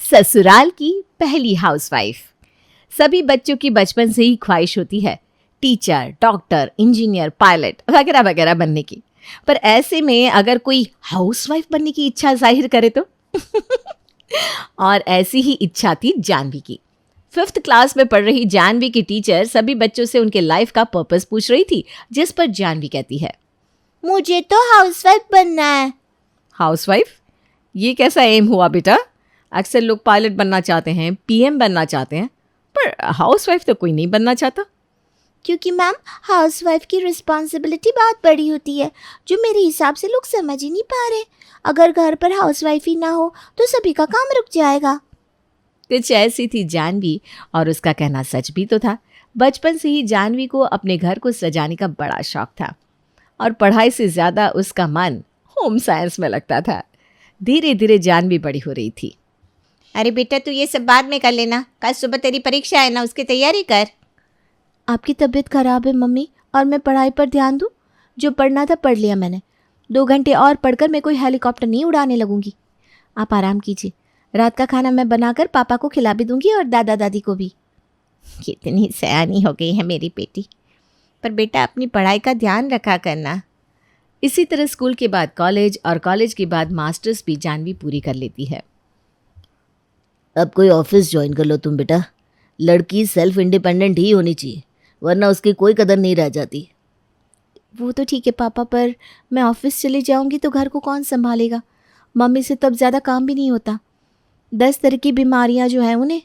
ससुराल की पहली हाउसवाइफ। सभी बच्चों की बचपन से ही ख्वाहिश होती है टीचर, डॉक्टर, इंजीनियर, पायलट वगैरह वगैरह बनने की। पर ऐसे में अगर कोई हाउसवाइफ बनने की इच्छा जाहिर करे तो और ऐसी ही इच्छा थी जानवी की। 5th क्लास में पढ़ रही जानवी की टीचर सभी बच्चों से उनके लाइफ का पर्पस पूछ रही थी, जिस पर जानवी कहती है, मुझे तो हाउसवाइफ बनना है। हाउसवाइफ? ये कैसा एम हुआ बेटा? अक्सर लोग पायलट बनना चाहते हैं, पीएम बनना चाहते हैं, पर हाउसवाइफ तो कोई नहीं बनना चाहता। क्योंकि मैम हाउसवाइफ की रिस्पॉन्सिबिलिटी बहुत बड़ी होती है, जो मेरे हिसाब से लोग समझ ही नहीं पा रहे। अगर घर पर हाउसवाइफ ही ना हो तो सभी का काम रुक जाएगा। कुछ ऐसी थी जानवी, और उसका कहना सच भी तो था। बचपन से ही जानवी को अपने घर को सजाने का बड़ा शौक था और पढ़ाई से ज़्यादा उसका मन होम साइंस में लगता था। धीरे धीरे जानवी बड़ी हो रही थी। अरे बेटा तू ये सब बाद में कर लेना, कल सुबह तेरी परीक्षा है ना, उसकी तैयारी कर। आपकी तबीयत खराब है मम्मी, और मैं पढ़ाई पर ध्यान दूँ? जो पढ़ना था पढ़ लिया मैंने। 2 घंटे और पढ़कर मैं कोई हेलीकॉप्टर नहीं उड़ाने लगूंगी। आप आराम कीजिए, रात का खाना मैं बनाकर पापा को खिला भी दूंगी और दादा दादी को भी। कितनी सयानी हो गई है मेरी बेटी। पर बेटा अपनी पढ़ाई का ध्यान रखा करना। इसी तरह स्कूल के बाद कॉलेज और कॉलेज के बाद मास्टर्स भी जानवी पूरी कर लेती है। अब कोई ऑफिस ज्वाइन कर लो तुम बेटा। लड़की सेल्फ इंडिपेंडेंट ही होनी चाहिए, वरना उसकी कोई कदर नहीं रह जाती। वो तो ठीक है पापा, पर मैं ऑफिस चली जाऊंगी तो घर को कौन संभालेगा? मम्मी से तब ज़्यादा काम भी नहीं होता। 10 तरह की बीमारियां जो हैं उन्हें।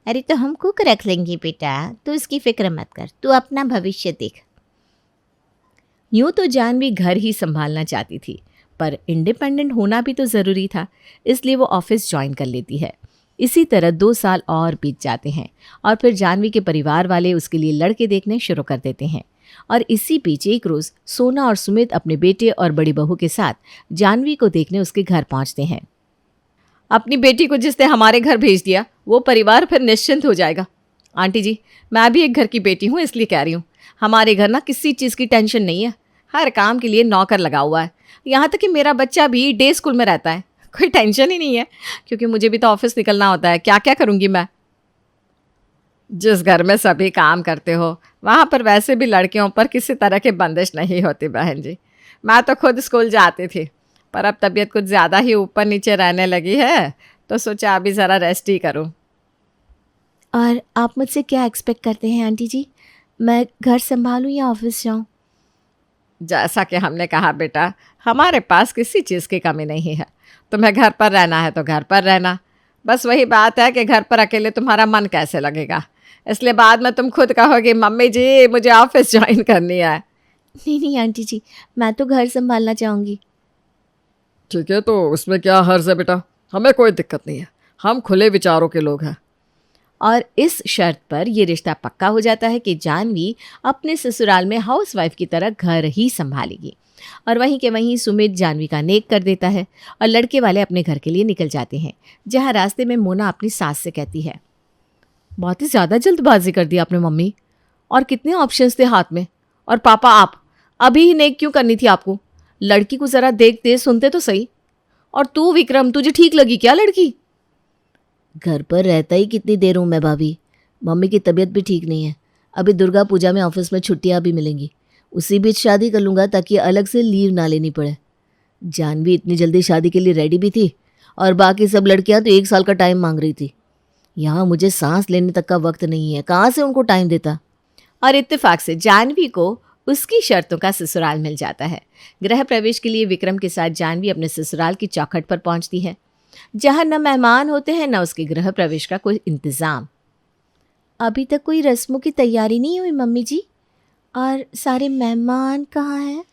अरे तो हम कुक रख लेंगे बेटा, तू इसकी फिक्र मत कर, तू अपना भविष्य देख। यूँ तो जानवी घर ही संभालना चाहती थी, पर इंडिपेंडेंट होना भी तो ज़रूरी था, इसलिए वो ऑफिस ज्वाइन कर लेती है। इसी तरह 2 साल और बीत जाते हैं और फिर जानवी के परिवार वाले उसके लिए लड़के देखने शुरू कर देते हैं। और इसी बीच एक रोज़ सोना और सुमित अपने बेटे और बड़ी बहू के साथ जानवी को देखने उसके घर पहुंचते हैं। अपनी बेटी को जिसने हमारे घर भेज दिया, वो परिवार फिर निश्चिंत हो जाएगा। आंटी जी, मैं भी एक घर की बेटी हूँ, इसलिए कह रही हूँ। हमारे घर ना किसी चीज़ की टेंशन नहीं है, हर काम के लिए नौकर लगा हुआ है। यहाँ तक कि मेरा बच्चा भी डे स्कूल में रहता है, कोई टेंशन ही नहीं है, क्योंकि मुझे भी तो ऑफिस निकलना होता है। क्या क्या करूँगी मैं? जिस घर में सभी काम करते हो, वहाँ पर वैसे भी लड़कियों पर किसी तरह की बंदिश नहीं होती बहन जी। मैं तो खुद स्कूल जाती थी, पर अब तबीयत कुछ ज़्यादा ही ऊपर नीचे रहने लगी है, तो सोचा अभी ज़रा रेस्ट ही करूँ। और आप मुझसे क्या एक्सपेक्ट करते हैं आंटी जी? मैं घर संभालूं या ऑफिस जाऊं? जैसा कि हमने कहा बेटा, हमारे पास किसी चीज़ की कमी नहीं है। तुम्हें घर पर रहना है तो घर पर रहना। बस वही बात है कि घर पर अकेले तुम्हारा मन कैसे लगेगा, इसलिए बाद में तुम खुद कहोगे मम्मी जी मुझे ऑफिस ज्वाइन करनी है। नहीं नहीं आंटी जी, मैं तो घर संभालना चाहूँगी। ठीक है, तो उसमें क्या हर्ज है बेटा, हमें कोई दिक्कत नहीं है, हम खुले विचारों के लोग हैं। और इस शर्त पर यह रिश्ता पक्का हो जाता है कि जानवी अपने ससुराल में हाउसवाइफ की तरह घर ही संभालेगी। और वहीं के वहीं सुमित जानवी का नेक कर देता है और लड़के वाले अपने घर के लिए निकल जाते हैं, जहां रास्ते में मोना अपनी सास से कहती है, बहुत ही ज़्यादा जल्दबाजी कर दी आपने मम्मी, और कितने ऑप्शंस थे हाथ में। और पापा आप अभी ही नेक क्यों करनी थी आपको? लड़की को ज़रा देखते सुनते तो सही। और तू विक्रम, तुझे ठीक लगी क्या लड़की? घर पर रहता ही कितनी देर हूँ मैं भाभी, मम्मी की तबीयत भी ठीक नहीं है। अभी दुर्गा पूजा में ऑफिस में छुट्टियाँ भी मिलेंगी, उसी बीच शादी कर लूँगा ताकि अलग से लीव ना लेनी पड़े। जानवी इतनी जल्दी शादी के लिए रेडी भी थी, और बाकी सब लड़कियाँ तो 1 साल का टाइम मांग रही थी। यहाँ मुझे सांस लेने तक का वक्त नहीं है, कहाँ से उनको टाइम देता। और इत्तेफाक से जानवी को उसकी शर्तों का ससुराल मिल जाता है। गृह प्रवेश के लिए विक्रम के साथ जानवी अपने ससुराल की चौखट पर पहुंचती है, जहां न मेहमान होते हैं न उसके गृह प्रवेश का कोई इंतजाम। अभी तक कोई रस्मों की तैयारी नहीं हुई मम्मी जी, और सारे मेहमान कहाँ हैं?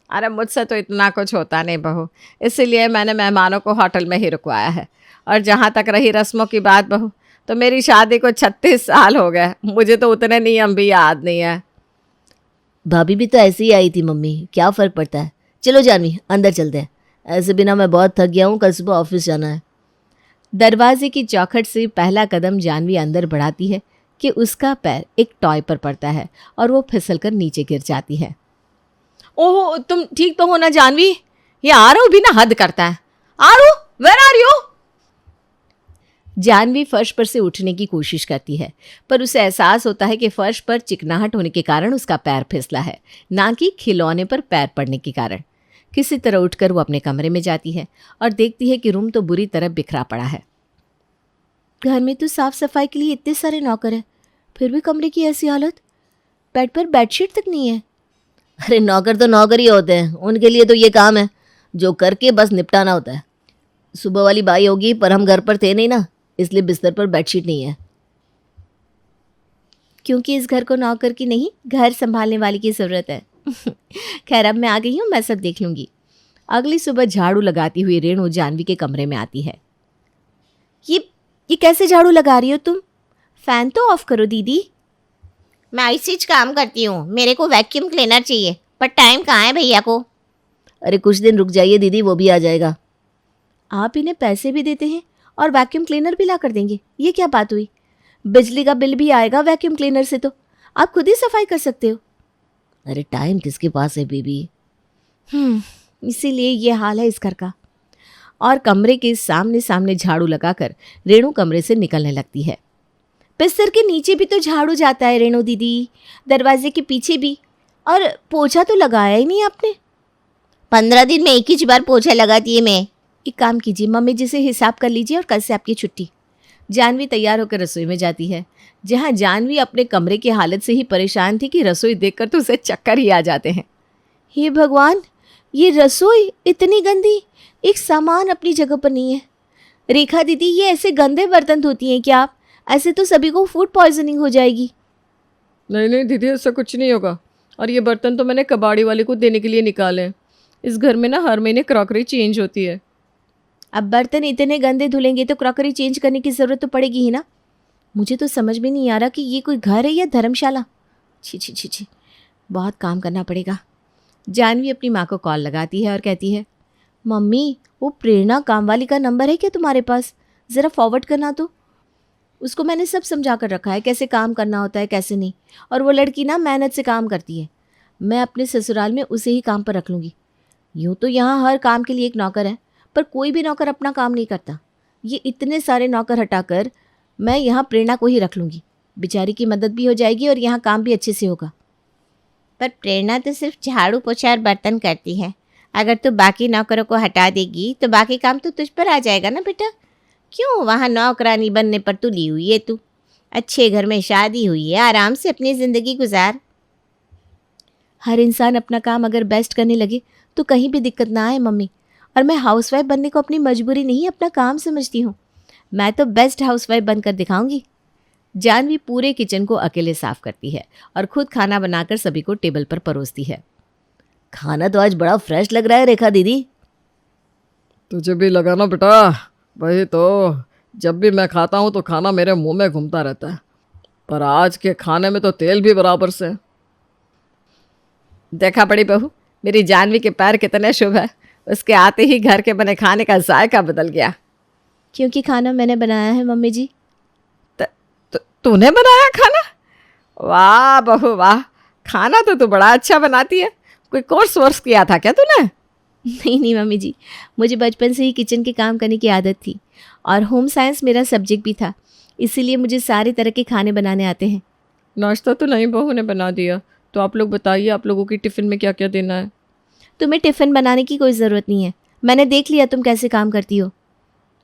अरे मुझसे तो इतना कुछ होता नहीं बहू, इसीलिए मैंने मेहमानों को होटल में ही रुकवाया है। और जहाँ तक रही रस्मों की बात बहू, तो मेरी शादी को 36 साल हो गए, मुझे तो उतने नियम भी याद नहीं है। भाभी भी तो ऐसे ही आई थी मम्मी, क्या फ़र्क पड़ता है। चलो जानवी अंदर चलते हैं, ऐसे बिना मैं बहुत थक गया हूँ, कल सुबह ऑफिस जाना है। दरवाजे की चौखट से पहला कदम जानवी अंदर बढ़ाती है कि उसका पैर एक टॉय पर पड़ता है और वो फिसलकर नीचे गिर जाती है। ओहो, तुम ठीक तो हो ना जानवी? ये आरव भी ना हद करता है। Aarav, where are you? Janvi फर्श पर से उठने की कोशिश करती है, पर उसे एहसास होता है कि फर्श पर चिकनाहट होने के कारण उसका पैर फिसला है, ना कि खिलौने पर पैर पड़ने के कारण। किसी तरह उठकर वो अपने कमरे में जाती है और देखती है कि रूम तो बुरी तरह बिखरा पड़ा है। घर में तो साफ सफाई के लिए इतने सारे नौकर हैं, फिर भी कमरे की ऐसी हालत। बेड पर बेडशीट तक नहीं है। अरे नौकर तो नौकर ही होते हैं, उनके लिए तो ये काम है जो करके बस निपटाना होता है। सुबह वाली बाई होगी, पर हम घर पर थे नहीं ना, इसलिए बिस्तर पर बेडशीट नहीं है। क्योंकि इस घर को नौकर की नहीं, घर संभालने वाली की ज़रूरत है। खैर, अब मैं आ गई हूँ, मैं सब देख लूँगी। अगली सुबह झाड़ू लगाती हुई रेणु जानवी के कमरे में आती है। ये कैसे झाड़ू लगा रही हो तुम? फ़ैन तो ऑफ करो दीदी। मैं ऐसे काम करती हूँ, मेरे को वैक्यूम क्लीनर चाहिए, पर टाइम कहाँ है भैया को। अरे कुछ दिन रुक जाइए दीदी, वो भी आ जाएगा। आप इन्हें पैसे भी देते हैं और वैक्यूम क्लीनर भी ला कर देंगे, ये क्या बात हुई? बिजली का बिल भी आएगा वैक्यूम क्लीनर से, तो आप खुद ही सफाई कर सकते हो। अरे टाइम किसके पास है बेबी। इसीलिए ये हाल है इस घर का। और कमरे के सामने सामने झाड़ू लगाकर रेणु कमरे से निकलने लगती है। बिस्तर के नीचे भी तो झाड़ू जाता है रेणु दीदी, दरवाजे के पीछे भी, और पोछा तो लगाया ही नहीं आपने। 15 दिन में एक ही बार पोछा लगाती है मैं। एक काम कीजिए, मम्मी जी से हिसाब कर लीजिए और कल से आपकी छुट्टी। जानवी तैयार होकर रसोई में जाती है, जहां जानवी अपने कमरे की हालत से ही परेशान थी कि रसोई देखकर तो उसे चक्कर ही आ जाते हैं। हे भगवान, ये रसोई इतनी गंदी, एक सामान अपनी जगह पर नहीं है। रेखा दीदी, ये ऐसे गंदे बर्तन धोती हैं क्या आप? ऐसे तो सभी को फूड पॉइजनिंग हो जाएगी। नहीं नहीं दीदी, ऐसा कुछ नहीं होगा। और ये बर्तन तो मैंने कबाड़ी वाले को देने के लिए निकाले हैं। इस घर में ना हर महीने क्रॉकरी चेंज होती है। अब बर्तन इतने गंदे धुलेंगे तो क्रॉकरी चेंज करने की ज़रूरत तो पड़ेगी ही ना। मुझे तो समझ में नहीं आ रहा कि ये कोई घर है या धर्मशाला। छी छी छी छी, बहुत काम करना पड़ेगा। जानवी अपनी माँ को कॉल लगाती है और कहती है, मम्मी, वो प्रेरणा काम वाली का नंबर है क्या तुम्हारे पास? ज़रा फॉरवर्ड करना तो। उसको मैंने सब समझा कर रखा है, कैसे काम करना होता है कैसे नहीं। और वो लड़की ना मेहनत से काम करती है। मैं अपने ससुराल में उसे ही काम पर रख लूँगी। यूँ तो यहाँ हर काम के लिए एक नौकर है, पर कोई भी नौकर अपना काम नहीं करता। ये इतने सारे नौकर हटाकर मैं यहाँ प्रेरणा को ही रख लूँगी। बेचारी की मदद भी हो जाएगी और यहाँ काम भी अच्छे से होगा। पर प्रेरणा तो सिर्फ झाड़ू पोछा और बर्तन करती है। अगर तू बाकी नौकरों को हटा देगी तो बाकी काम तो तुझ पर आ जाएगा ना बेटा। क्यों वहाँ नौकरानी बनने पर तुली हुई है तू? अच्छे घर में शादी हुई है, आराम से अपनी ज़िंदगी गुजार। हर इंसान अपना काम अगर बेस्ट करने लगे तो कहीं भी दिक्कत ना आए मम्मी। और मैं हाउसवाइफ बनने को अपनी मजबूरी नहीं, अपना काम समझती हूँ। मैं तो बेस्ट हाउसवाइफ बनकर दिखाऊंगी। जानवी पूरे किचन को अकेले साफ करती है और खुद खाना बनाकर सभी को टेबल पर परोसती है। खाना तो आज बड़ा फ्रेश लग रहा है रेखा दीदी। तुझे भी लगा ना बेटा? वही तो, जब भी मैं खाता हूँ तो खाना मेरे मुंह में घूमता रहता है, पर आज के खाने में तो तेल भी बराबर से है। देखा बड़ी बहू, मेरी जानवी के पैर कितने शुभ है। उसके आते ही घर के बने खाने का जायका बदल गया। क्योंकि खाना मैंने बनाया है मम्मी जी। तूने बनाया खाना? वाह बहू वाह, खाना तो तू बड़ा अच्छा बनाती है। कोई कोर्स वोर्स किया था क्या तूने? नहीं नहीं मम्मी जी, मुझे बचपन से ही किचन के काम करने की आदत थी और होम साइंस मेरा सब्जेक्ट भी था, इसीलिए मुझे सारे तरह के खाने बनाने आते हैं। नाश्ता तो नहीं बहू ने बना दिया, तो आप लोग बताइए आप लोगों की टिफ़िन में क्या क्या देना है। तुम्हें टिफ़िन बनाने की कोई ज़रूरत नहीं है, मैंने देख लिया तुम कैसे काम करती हो।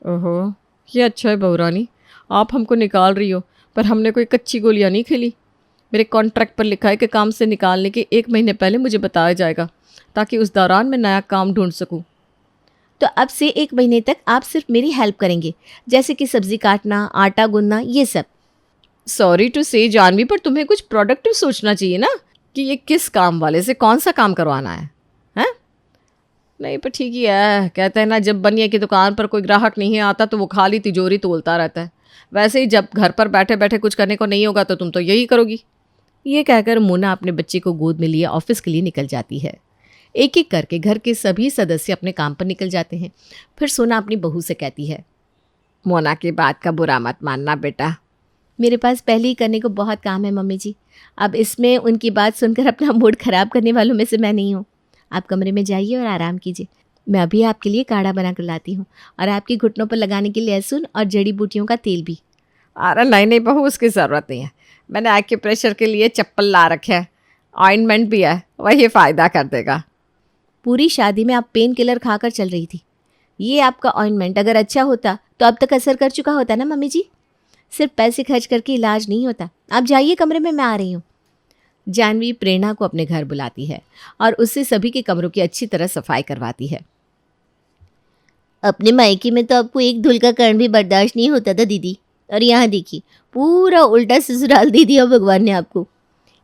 ओहो, ये अच्छा है बहू रानी, आप हमको निकाल रही हो, पर हमने कोई कच्ची गोलियाँ नहीं खेली। मेरे कॉन्ट्रैक्ट पर लिखा है कि काम से निकालने के 1 महीने पहले मुझे बताया जाएगा, ताकि उस दौरान मैं नया काम ढूंढ सकूं। तो अब से 1 महीने तक आप सिर्फ मेरी हेल्प करेंगे, जैसे कि सब्ज़ी काटना, आटा गूंदना, ये सब। सॉरी टू से जानवी, पर तुम्हें कुछ प्रोडक्टिव सोचना चाहिए ना, कि ये किस काम वाले से कौन सा काम करवाना है। हैं? नहीं पर ठीक ही है, कहते हैं ना, जब बनिए की दुकान पर कोई ग्राहक नहीं आता तो वो खाली तिजोरी तोलता रहता है। वैसे ही जब घर पर बैठे बैठे कुछ करने को नहीं होगा तो तुम तो यही करोगी। ये कहकर मोना अपने बच्चे को गोद में लिए ऑफिस के लिए निकल जाती है। एक एक करके घर के सभी सदस्य अपने काम पर निकल जाते हैं। फिर सोना अपनी बहू से कहती है, मोना की बात का बुरा मत मानना बेटा। मेरे पास पहले ही करने को बहुत काम है मम्मी जी, अब इसमें उनकी बात सुनकर अपना मूड ख़राब करने वालों में से मैं नहीं हूँ। आप कमरे में जाइए और आराम कीजिए, मैं अभी आपके लिए काढ़ा बना कर लाती हूँ, और आपके घुटनों पर लगाने के लिए लहसुन और जड़ी बूटियों का तेल भी। अरे नहीं नहीं बहू, उसकी ज़रूरत नहीं है। मैंने एक्यूप्रेशर के लिए चप्पल ला रखे हैं, ऑइंटमेंट भी है, वही फ़ायदा कर देगा। पूरी शादी में आप पेन किलर खाकर चल रही थी। ये आपका ऑइंटमेंट अगर अच्छा होता तो अब तक असर कर चुका होता ना मम्मी जी। सिर्फ पैसे खर्च करके इलाज नहीं होता। आप जाइए कमरे में, मैं आ रही हूँ। जानवी प्रेरणा को अपने घर बुलाती है और उससे सभी के कमरों की अच्छी तरह सफाई करवाती है। अपने मायके में तो आपको एक धूल का कण भी बर्दाश्त नहीं होता था दीदी, और यहाँ देखिए पूरा उल्टा ससुराल दे दिया भगवान ने आपको।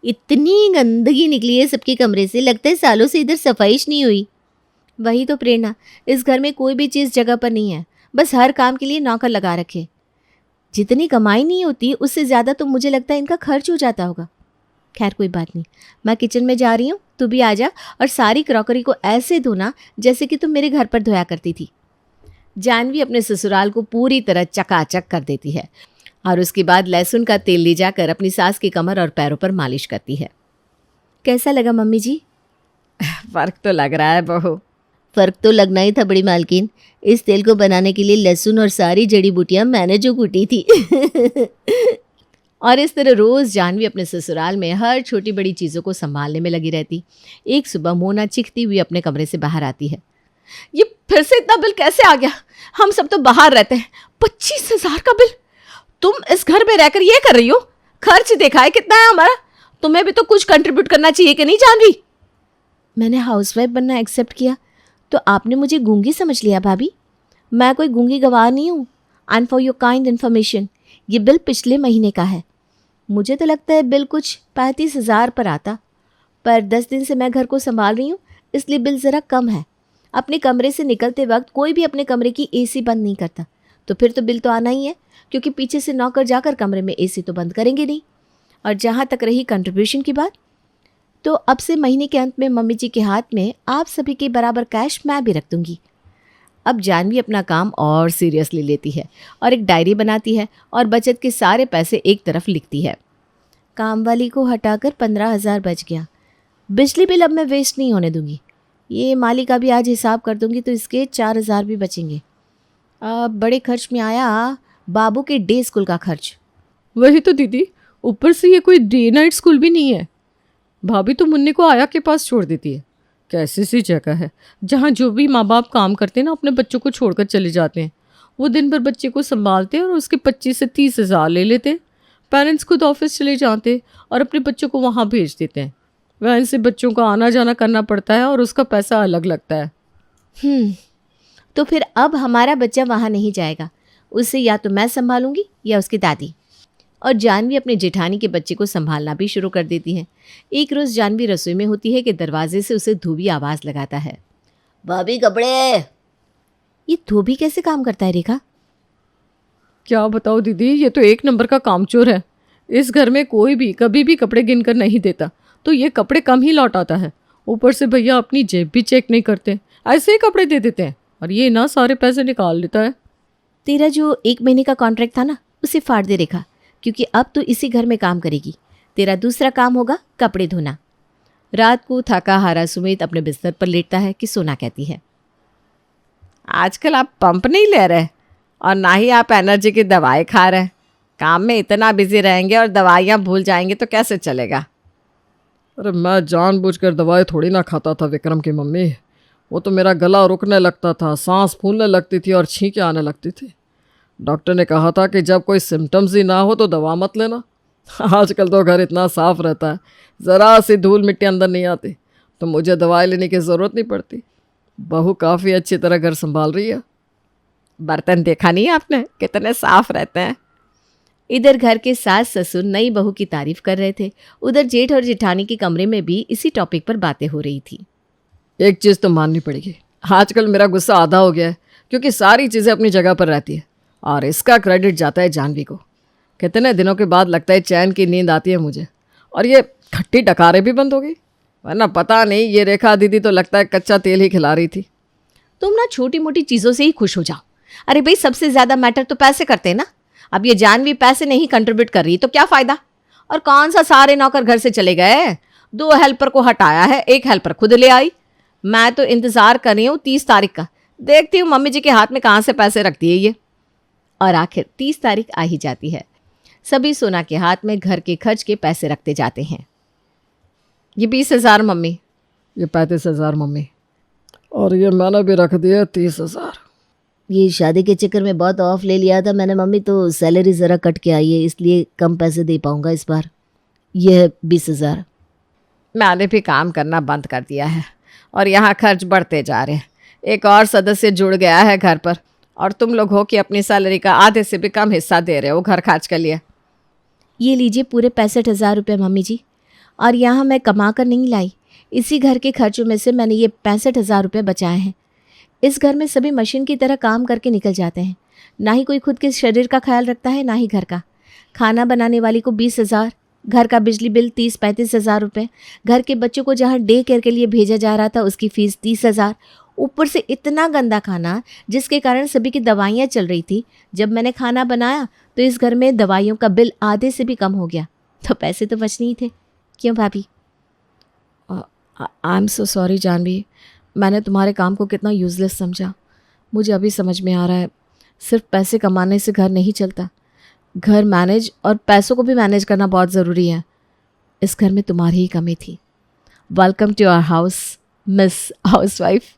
इतनी गंदगी निकली है सबके कमरे से, लगता है सालों से इधर सफाई नहीं हुई। वही तो प्रेरणा, इस घर में कोई भी चीज़ जगह पर नहीं है, बस हर काम के लिए नौकर लगा रखे। जितनी कमाई नहीं होती उससे ज़्यादा तो मुझे लगता है इनका खर्च हो जाता होगा। खैर कोई बात नहीं, मैं किचन में जा रही हूँ, तू भी आ जा और सारी क्रॉकरी को ऐसे धोना जैसे कि तुम मेरे घर पर धोया करती थी। जानवी अपने ससुराल को पूरी तरह चकाचक कर देती है और उसके बाद लहसुन का तेल ले जाकर अपनी सास की कमर और पैरों पर मालिश करती है। कैसा लगा मम्मी जी? फ़र्क तो लग रहा है बहू। फ़र्क तो लगना ही था बड़ी मालकिन। इस तेल को बनाने के लिए लहसुन और सारी जड़ी बूटियाँ मैंने जो कूटी थी। और इस तरह रोज़ जानवी अपने ससुराल में हर छोटी बड़ी चीज़ों को संभालने में लगी रहती। एक सुबह मोना चीखती हुई अपने कमरे से बाहर आती है। ये फिर से इतना बिल कैसे आ गया? हम सब तो बाहर रहते हैं, 25,000 का बिल। तुम इस घर में रहकर ये कर रही हो? खर्च देखा है कितना है हमारा? तुम्हें भी तो कुछ कंट्रीब्यूट करना चाहिए कि नहीं जानवी? मैंने हाउसवाइफ बनना एक्सेप्ट किया तो आपने मुझे गूंगी समझ लिया भाभी। मैं कोई गूंगी गवाह नहीं हूँ। And for your kind information, ये बिल पिछले महीने का है। मुझे तो लगता है बिल कुछ 35,000 पर आता, पर 10 दिन से मैं घर को संभाल रही हूँ, इसलिए बिल ज़रा कम है। अपने कमरे से निकलते वक्त कोई भी अपने कमरे की एसी बंद नहीं करता, तो फिर तो बिल तो आना ही है, क्योंकि पीछे से नौकर जाकर कमरे में एसी तो बंद करेंगे नहीं। और जहाँ तक रही कंट्रीब्यूशन की बात, तो अब से महीने के अंत में मम्मी जी के हाथ में आप सभी के बराबर कैश मैं भी रख दूँगी। अब जानवी अपना काम और सीरियसली लेती है और एक डायरी बनाती है और बचत के सारे पैसे एक तरफ लिखती है। काम वाली को हटाकर 15,000 बच गया। बिजली बिल अब मैं वेस्ट नहीं होने दूंगी। ये माली का भी आज हिसाब कर दूंगी तो इसके 4,000 भी बचेंगे। अब बड़े खर्च में आया बाबू के डे स्कूल का खर्च। वही तो दीदी, ऊपर से ये कोई डे नाइट स्कूल भी नहीं है। भाभी तो मुन्नी को आया के पास छोड़ देती है। कैसी सी जगह है जहाँ जो भी माँ बाप काम करते हैं ना, अपने बच्चों को छोड़कर चले जाते हैं। वो दिन भर बच्चे को संभालते हैं और उसके 25 से 30,000 ले लेते हैं। पेरेंट्स खुद ऑफिस चले जाते हैं और अपने बच्चों को वहाँ भेज देते हैं। वैन से बच्चों का आना जाना करना पड़ता है और उसका पैसा अलग लगता है। तो फिर अब हमारा बच्चा वहाँ नहीं जाएगा, उसे या तो मैं संभालूंगी या उसकी दादी। और जानवी अपने जेठानी के बच्चे को संभालना भी शुरू कर देती है। एक रोज़ जानवी रसोई में होती है कि दरवाजे से उसे धोबी आवाज़ लगाता है, भाभी कपड़े। ये धोबी कैसे काम करता है रेखा? क्या बताओ दीदी, ये तो एक नंबर का कामचोर है। इस घर में कोई भी कभी भी कपड़े गिन कर नहीं देता, तो ये कपड़े कम ही लौटाता है। ऊपर से भैया अपनी जेब भी चेक नहीं करते, ऐसे ही कपड़े दे देते हैं और ये ना सारे पैसे निकाल लेता है। तेरा जो 1 महीने का कॉन्ट्रैक्ट था ना, उसे फाड़ दे रेखा, क्योंकि अब तो इसी घर में काम करेगी। तेरा दूसरा काम होगा कपड़े धोना। रात को थका हारा सुमित अपने बिस्तर पर लेटता है कि सोना कहती है, आजकल आप पंप नहीं ले रहे और ना ही आप एनर्जी की दवाई खा रहे। काम में इतना बिजी रहेंगे और दवाइयाँ भूल जाएंगे तो कैसे चलेगा? अरे मैं जानबूझकर दवाई थोड़ी ना खाता था विक्रम की मम्मी। वो तो मेरा गला रुकने लगता था, सांस फूलने लगती थी और छींकें आने लगती थी। डॉक्टर ने कहा था कि जब कोई सिम्टम्स ही ना हो तो दवा मत लेना। आजकल तो घर इतना साफ रहता है, ज़रा सी धूल मिट्टी अंदर नहीं आती, तो मुझे दवाई लेने की ज़रूरत नहीं पड़ती। बहू काफ़ी अच्छी तरह घर संभाल रही है। बर्तन देखा नहीं आपने कितने साफ रहते हैं? इधर घर के सास ससुर नई बहू की तारीफ कर रहे थे, उधर जेठ और जेठानी के कमरे में भी इसी टॉपिक पर बातें हो रही थी। एक चीज़ तो माननी पड़ेगी, आजकल मेरा गुस्सा आधा हो गया है, क्योंकि सारी चीज़ें अपनी जगह पर रहती है और इसका क्रेडिट जाता है जानवी को। कितने दिनों के बाद लगता है चैन की नींद आती है मुझे। और ये खट्टी टकारें भी बंद हो गई, वरना पता नहीं ये रेखा दीदी तो लगता है कच्चा तेल ही खिला रही थी। तुम ना छोटी मोटी चीज़ों से ही खुश हो जाओ। अरे भाई, सबसे ज़्यादा मैटर तो पैसे करते हैं ना। अब ये जानवी पैसे नहीं कंट्रीब्यूट कर रही तो क्या फ़ायदा? और कौन सा सारे नौकर घर से चले गए? 2 हेल्पर को हटाया है, 1 हेल्पर खुद ले आई। मैं तो इंतज़ार कर रही हूँ 30 तारीख का। देखती हूँ मम्मी जी के हाथ में कहाँ से पैसे रखती है ये। और आखिर 30 तारीख आ ही जाती है। सभी सोना के हाथ में घर के खर्च के पैसे रखते जाते हैं। ये 20,000 मम्मी। ये 35,000 मम्मी, और ये मैंने भी रख दिए 30,000। ये शादी के चक्कर में बहुत ऑफ ले लिया था मैंने मम्मी, तो सैलरी ज़रा कट के आई है, इसलिए कम पैसे दे पाऊँगा इस बार। ये है 20,000। मैंने भी काम करना बंद कर दिया है और यहाँ खर्च बढ़ते जा रहे हैं। एक और सदस्य जुड़ गया है घर पर, और तुम लोग हो कि अपनी सैलरी का आधे से भी कम हिस्सा दे रहे हो घर खर्च के लिए। ये लीजिए पूरे 65,000 रुपये मम्मी जी, और यहाँ मैं कमा कर नहीं लाई, इसी घर के खर्चों में से मैंने ये 65,000 रुपये बचाए हैं। इस घर में सभी मशीन की तरह काम करके निकल जाते हैं, ना ही कोई खुद के शरीर का ख्याल रखता है, ना ही घर का। खाना बनाने वाली को 20,000, घर का बिजली बिल 30-35,000 रुपये, घर के बच्चों को जहाँ डे केयर के लिए भेजा जा रहा था उसकी फ़ीस 30,000, ऊपर से इतना गंदा खाना जिसके कारण सभी की दवाइयाँ चल रही थी। जब मैंने खाना बनाया तो इस घर में दवाइयों का बिल आधे से भी कम हो गया, तो पैसे तो बचने ही थे। क्यों भाभी? I am so sorry Janvi, मैंने तुम्हारे काम को कितना यूज़लेस समझा। मुझे अभी समझ में आ रहा है, सिर्फ पैसे कमाने से घर नहीं चलता, घर मैनेज और पैसों को भी मैनेज करना बहुत ज़रूरी है। इस घर में तुम्हारी ही कमी थी। Welcome to our house miss housewife.